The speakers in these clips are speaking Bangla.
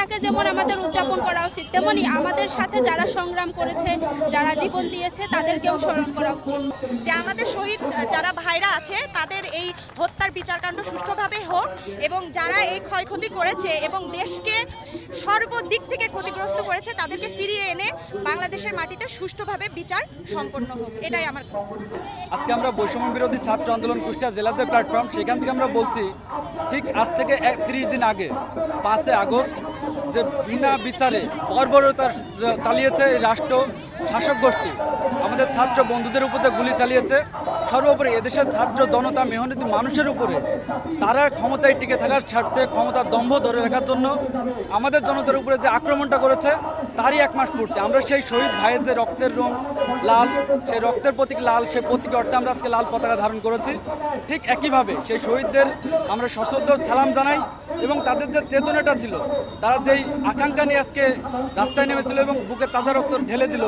দিনটাকে যেমন আমাদের উদযাপন করা উচিত, তেমনি আমাদের সাথে যারা সংগ্রাম করেছে, যারা জীবন দিয়েছে, তাদেরকেও স্মরণ করা উচিত। যে আমাদের শহীদ যারা ভাইরা আছে তাদের এই হত্যার বিচারকাণ্ড সুষ্ঠুভাবে হোক, এবং যারা এই ক্ষয়ক্ষতি করেছে এবং দেশকে সর্বদিক থেকে ক্ষতিগ্রস্ত করেছে তাদেরকে ফিরিয়ে এনে বাংলাদেশের মাটিতে সুষ্ঠুভাবে বিচার সম্পন্ন হোক, এটাই আমার। আজকে আমরা বৈষম্য বিরোধী ছাত্র আন্দোলন কুষ্টিয়া জেলা যে প্ল্যাটফর্ম, সেখান থেকে আমরা বলছি ঠিক আজ থেকে 30 দিন আগে 5 আগস্ট যে বিনা বিচারে বর্বরতার চালিয়েছে এই রাষ্ট্র শাসক গোষ্ঠী, আমাদের ছাত্র বন্ধুদের উপর যে গুলি চালিয়েছে, সর্বোপরি এদেশের ছাত্র জনতা মেহনতি মানুষের উপরে তারা ক্ষমতায় টিকে থাকার স্বার্থে ক্ষমতার দম্ভ ধরে রাখার জন্য আমাদের জনতার উপরে যে আক্রমণটা করেছে, তারই 1 মাস পূর্তি আমরা সেই শহীদ ভাইয়ের যে রক্তের রং লাল, সেই রক্তের প্রতীক লাল, সেই প্রতীক অর্থে আমরা আজকে লাল পতাকা ধারণ করেছি। ঠিক একইভাবে সেই শহীদদের আমরা সশ্রদ্ধ সালাম জানাই, এবং তাদের যে চেতনাটা ছিল, তারা যেই আকাঙ্ক্ষা নিয়ে আজকে রাস্তায় নেমেছিল এবং বুকে তাজা রক্ত ঢেলে দিল,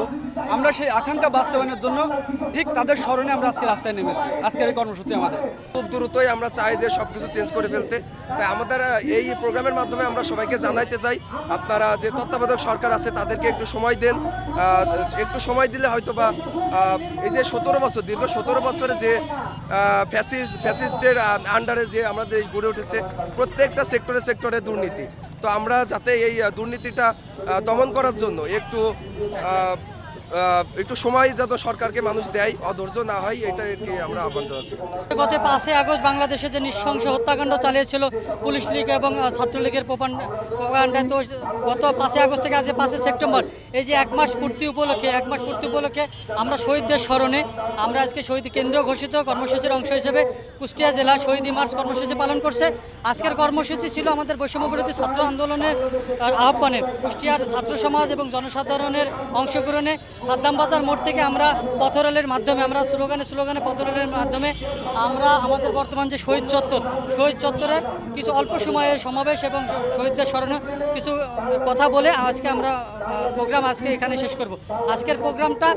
আমরা সেই আকাঙ্ক্ষা বাস্তবায়নের জন্য ঠিক তাদের স্মরণে আমরা আজকে রাস্তায় নেমেছি। আজকের এই কর্মসূচি আমাদের খুব দ্রুতই আমরা চাই যে সব কিছু চেঞ্জ করে ফেলতে। তাই আমাদের এই প্রোগ্রামের মাধ্যমে আমরা সবাইকে জানাইতে চাই, আপনারা যে তত্ত্বাবধায়ক সরকার আছে তাদেরকে একটু সময় দেন। একটু সময় দিলে হয়তো বা এই যে 17 বছর দীর্ঘ 17 বছরে যে ফ্যাসিস্টের আন্ডারে যে আমাদের দেশ গড়ে উঠেছে, প্রত্যেকটা সেক্টরে দুর্নীতি। তো আমরা যাতে এই দুর্নীতিটা দমন করার জন্য একটু সময় যাতে সরকারকে মানুষ দেয়, অধৈর্য না হয়, এটা আর কি আমরা আহ্বান জানাচ্ছি। গত 5 আগস্ট বাংলাদেশে যে নৃশংস হত্যাকাণ্ড চালিয়েছিল পুলিশ লীগ এবং ছাত্রলীগের প্রোপাগান্ডায়, তো গত 5 আগস্ট থেকে আজ 5 সেপ্টেম্বর এই যে 1 মাস পূর্তি উপলক্ষে আমরা শহীদদের স্মরণে আমরা আজকে শহীদ কেন্দ্র ঘোষিত কর্মসূচির অংশ হিসেবে কুষ্টিয়া জেলা শহীদ মার্চ কর্মসূচি পালন করছে। আজকের কর্মসূচি ছিল আমাদের বৈষম্য বিরোধী ছাত্র আন্দোলনের আহ্বানে কুষ্টিয়ার ছাত্র সমাজ এবং জনসাধারণের অংশগ্রহণে সাদ্দাম বাজার মোড় থেকে আমরা পথরেলের মাধ্যমে আমরা স্লোগানে পথরেলের মাধ্যমে আমরা আমাদের বর্তমান যে শহীদ চত্বরে কিছু অল্প সময়ের সমাবেশ এবং শহীদদের স্মরণে কিছু কথা বলে আজকে আমরা প্রোগ্রাম এখানে শেষ করব। আজকের প্রোগ্রামটা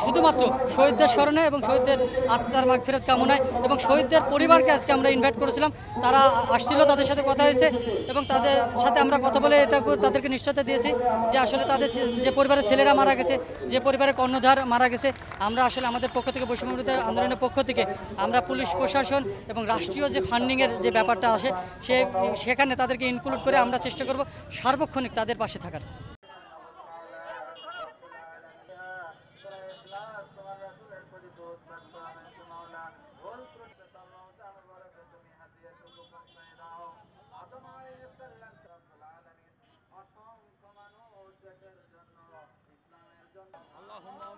শুধুমাত্র শহীদদের স্মরণে এবং শহীদদের আত্মার মাগফিরাত কামনায়, এবং শহীদদের পরিবারকে আজকে আমরা ইনভাইট করেছিলাম। তারা আসছিল, তাদের সাথে কথা হয়েছে এবং তাদের সাথে আমরা কথা বলে তাদেরকে নিশ্চয়তা দিয়েছি যে আসলে তাদের যে পরিবারের ছেলেরা মারা গেছে, যে পরিবারের কর্ণধার মারা গেছে, আমরা আসলে আমাদের পক্ষ থেকে বৈষম্য বিরোধী আন্দোলনের পক্ষ থেকে আমরা পুলিশ প্রশাসন এবং রাষ্ট্রীয় যে ফান্ডিংয়ের যে ব্যাপারটা আসে সেখানে তাদেরকে ইনক্লুড করে আমরা চেষ্টা করব সার্বক্ষণিক তাদের পাশে থাকার। اللهم